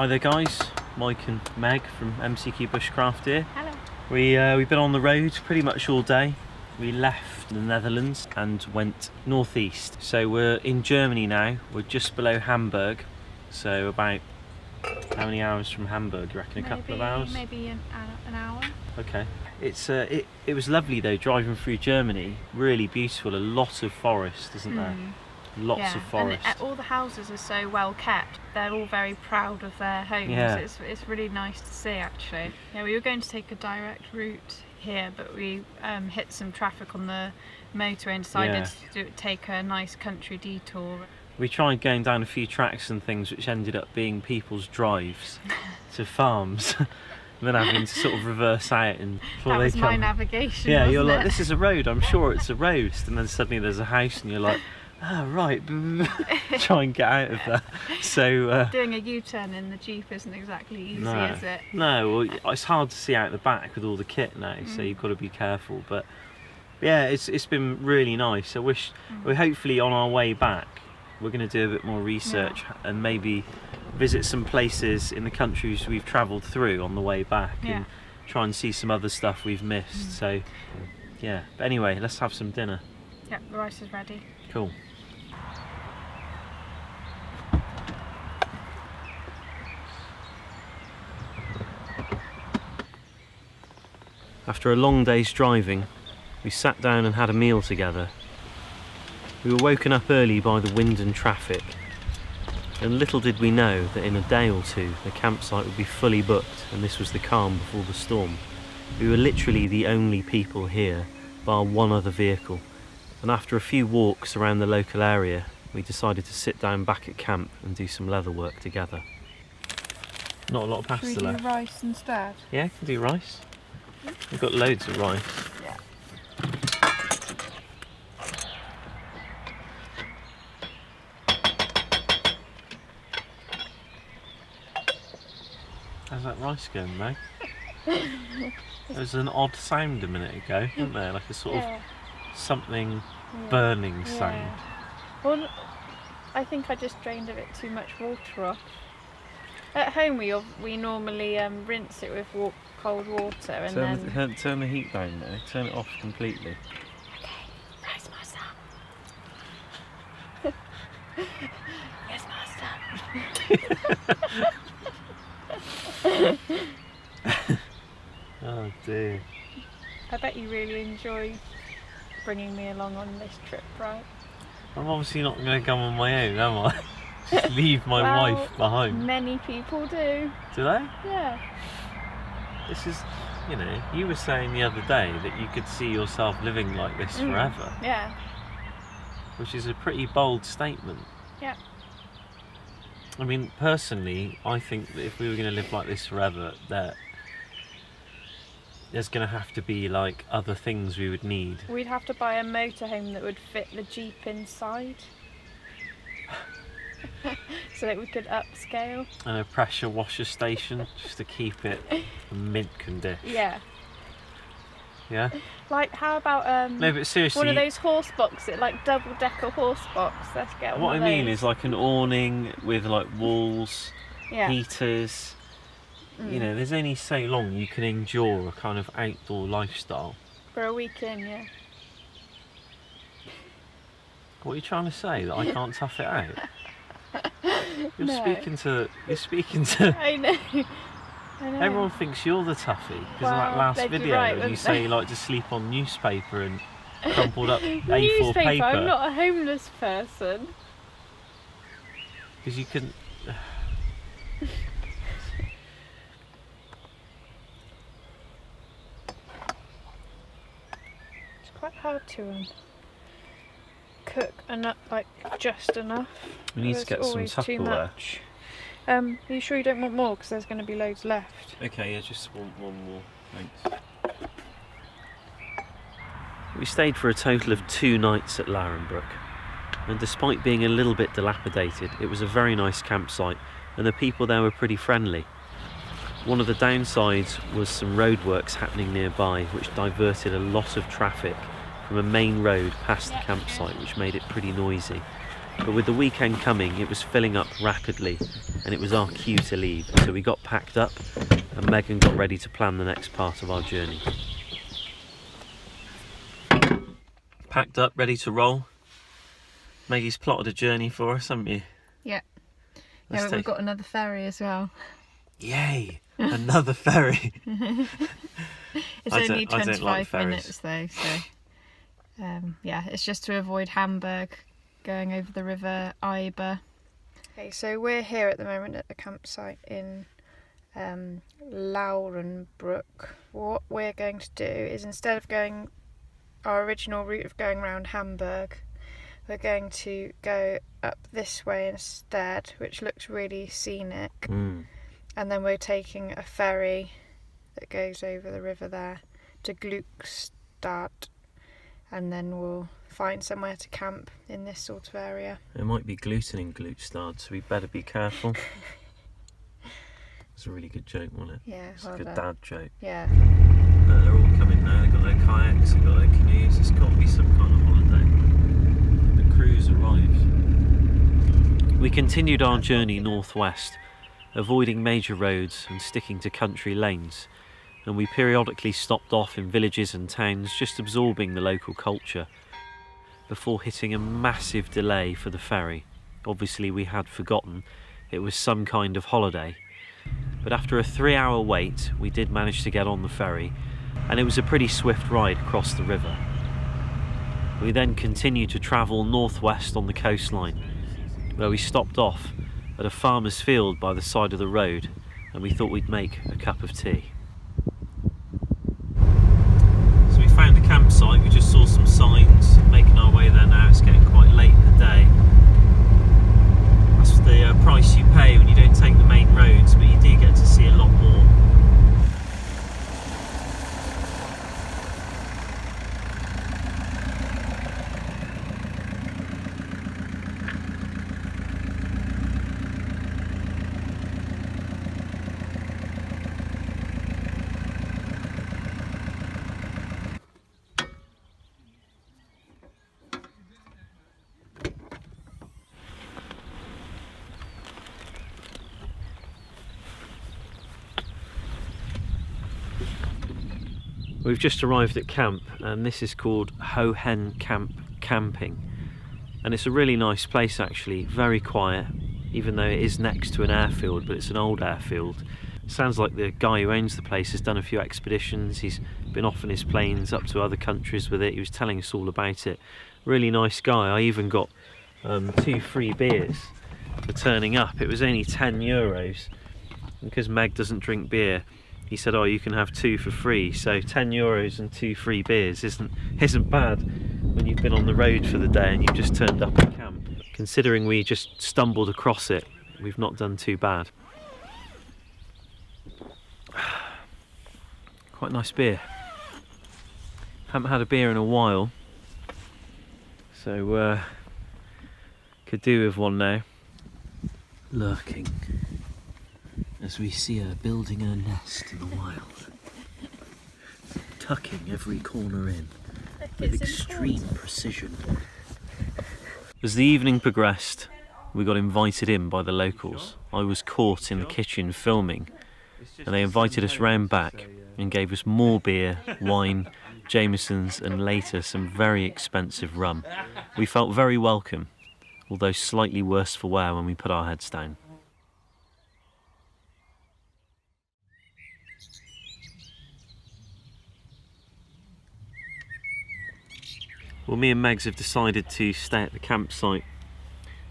Hi there guys, Mike and Meg from MCQ Bushcraft here. Hello. We've been on the road pretty much all day. We left the Netherlands and went northeast. So we're in Germany now. We're just below Hamburg. So about, how many hours from Hamburg, you reckon? A couple of hours? Maybe an hour. Okay. It was lovely though, driving through Germany. Really beautiful, a lot of forest, isn't there? Lots of forest. And all the houses are so well kept. They're all very proud of their homes. Yeah. It's really nice to see actually. Yeah, we were going to take a direct route here, but we hit some traffic on the motorway and decided to take a nice country detour. We tried going down a few tracks and things which ended up being people's drives to farms. And then having to sort of reverse out and that was my navigation. Yeah, you're like, it? this is a road, I'm sure it's a road. And then suddenly there's a house and you're like, ah, right, try and get out of there. So doing a U-turn in the Jeep isn't exactly easy, is it? No, well, it's hard to see out the back with all the kit now, so you've got to be careful. But yeah, it's been really nice. I wish, we're hopefully on our way back, we're going to do a bit more research and maybe visit some places in the countries we've travelled through on the way back and try and see some other stuff we've missed. So yeah, but anyway, let's have some dinner. Yep, the rice is ready. Cool. After a long day's driving, we sat down and had a meal together. We were woken up early by the wind and traffic, and little did we know that in a day or two the campsite would be fully booked, and this was the calm before the storm. We were literally the only people here, bar one other vehicle, and after a few walks around the local area, we decided to sit down back at camp and do some leather work together. Not a lot of pasta left. Should we do rice instead? Yeah, can do rice. We've got loads of rice. Yeah. How's that rice going, Meg? There was an odd sound a minute ago, wasn't there? Like a sort of something burning sound. Well, I think I just drained a bit too much water off. At home we normally rinse it with cold water and then... Turn the heat down now, turn it off completely. Okay, rice master. Yes, master. Oh dear. I bet you really enjoy bringing me along on this trip, right? I'm obviously not going to come on my own, am I? Just leave my wife behind. Many people do. Do they? Yeah. This is, you know, you were saying the other day that you could see yourself living like this forever. Yeah. Which is a pretty bold statement. Yeah. I mean, personally, I think that if we were going to live like this forever, that there's going to have to be like other things we would need. We'd have to buy a motorhome that would fit the Jeep inside. So that we could upscale. And a pressure washer station just to keep it mint condition. Yeah. Yeah? Like, how about no, but seriously, one of those horse boxes, like double-decker horse box. Let's get one of those. What I mean is like an awning with like walls, heaters. You know, there's only so long you can endure a kind of outdoor lifestyle. For a weekend, yeah. What are you trying to say? That I can't tough it out? You're speaking to. I know. Everyone thinks you're the toughie because of that last video where you say you like to sleep on newspaper and crumpled up A4 paper. I'm not a homeless person. Because you couldn't. It's quite hard to cook enough, like just enough. We need to get some Tupperware. Are you sure you don't want more? Because there's going to be loads left. Okay, yeah, just want one more. Thanks. We stayed for a total of 2 nights at Larenbrook, and despite being a little bit dilapidated, it was a very nice campsite, and the people there were pretty friendly. One of the downsides was some roadworks happening nearby, which diverted a lot of traffic from a main road past the campsite, which made it pretty noisy. But with the weekend coming, it was filling up rapidly and it was our cue to leave. So we got packed up and Megan got ready to plan the next part of our journey. Packed up, ready to roll. Maggie's plotted a journey for us, haven't you? Yeah. Yeah, but we've got another ferry as well. Yay! Another ferry! It's only 25 minutes though, so yeah, it's just to avoid Hamburg, going over the river Eiber. Okay, so we're here at the moment at the campsite in Laurenbruck. What we're going to do is, instead of going our original route of going around Hamburg, we're going to go up this way instead, which looks really scenic. And then we're taking a ferry that goes over the river there to Glückstadt, and then we'll find somewhere to camp in this sort of area. There might be gluten in Glückstadt, so we better be careful. It's a really good joke, wasn't it? Yeah, it's a good dad joke. Yeah. They're all coming now. They've got their kayaks, they've got their canoes. It's got to be some kind of holiday. The crew's arrived. We continued our journey northwest, avoiding major roads and sticking to country lanes, and we periodically stopped off in villages and towns, just absorbing the local culture, before hitting a massive delay for the ferry. Obviously we had forgotten it was some kind of holiday, but after a 3-hour wait we did manage to get on the ferry, and it was a pretty swift ride across the river. We then continued to travel northwest on the coastline, where we stopped off at a farmer's field by the side of the road, and we thought we'd make a cup of tea. So we found a campsite, we just saw some signs, making our way there now. It's getting quite late in the day. That's the price you pay when you don't take the main roads, but you do get to see a lot more. We've just arrived at camp, and this is called Hohen Camp Camping, and it's a really nice place actually, very quiet, even though it is next to an airfield, but it's an old airfield. It sounds like the guy who owns the place has done a few expeditions, he's been off in his planes up to other countries with it. He was telling us all about it. Really nice guy. I even got 2 free beers for turning up. It was only €10, because Meg doesn't drink beer. He said, oh, you can have 2 for free, so €10 and 2 free beers isn't bad when you've been on the road for the day and you've just turned up at camp. Considering we just stumbled across it, we've not done too bad. Quite nice beer. Haven't had a beer in a while, so could do with one now. Lurking as we see her building her nest in the wild, tucking every corner in with extreme precision. As the evening progressed, we got invited in by the locals. I was caught in the kitchen filming, and they invited us round back and gave us more beer, wine, Jamesons, and later some very expensive rum. We felt very welcome, although slightly worse for wear when we put our heads down. Well, me and Megs have decided to stay at the campsite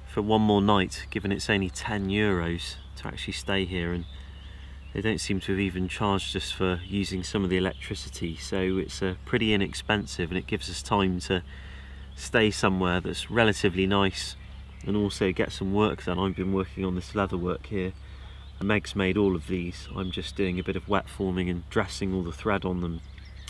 for one more night, given it's only €10 to actually stay here, and they don't seem to have even charged us for using some of the electricity, so it's pretty inexpensive, and it gives us time to stay somewhere that's relatively nice and also get some work done. I've been working on this leather work here, and Meg's made all of these. I'm just doing a bit of wet forming and dressing all the thread on them.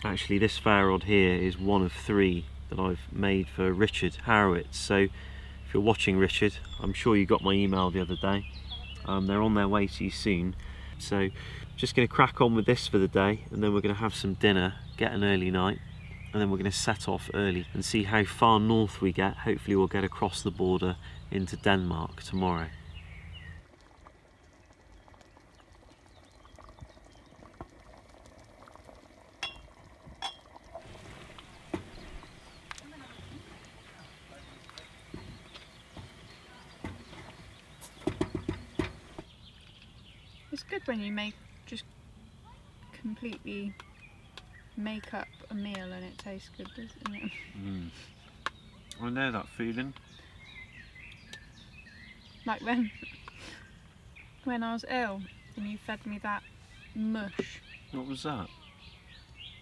Actually, this fair rod here is one of 3 that I've made for Richard Harrowitz, so if you're watching, Richard, I'm sure you got my email the other day. They're on their way to you soon, so just going to crack on with this for the day, and then we're going to have some dinner, get an early night, and then we're going to set off early and see how far north we get. Hopefully we'll get across the border into Denmark tomorrow. It's good when you just completely make up a meal and it tastes good, doesn't it? Mm. I know that feeling. Like when I was ill and you fed me that mush. What was that?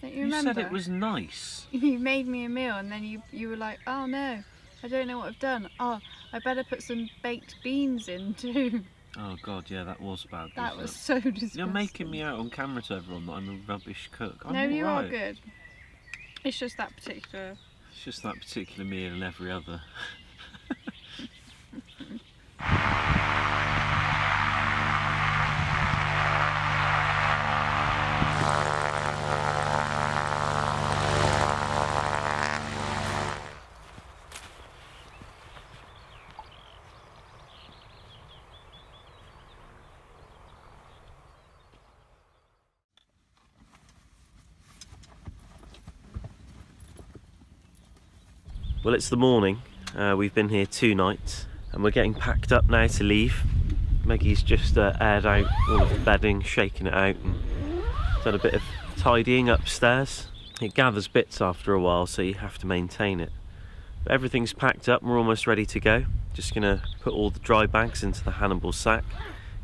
Don't you You remember? said it was nice. You made me a meal and then you were like, oh no, I don't know what I've done. Oh, I better put some baked beans in too. Oh god, yeah, that was bad. That was it? so disgusting. You're making me out on camera to everyone that I'm a rubbish cook. I'm no, all you right. are good. It's just that particular. It's just that particular meal and every other. Well, it's the morning. We've been here 2 nights and we're getting packed up now to leave. Maggie's just aired out all of the bedding, shaking it out and done a bit of tidying upstairs. It gathers bits after a while, so you have to maintain it. But everything's packed up and we're almost ready to go. Just gonna put all the dry bags into the Hannibal sack,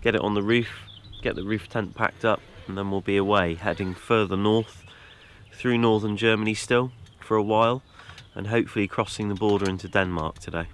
get it on the roof, get the roof tent packed up, and then we'll be away, heading further north through northern Germany still for a while, and hopefully crossing the border into Denmark today.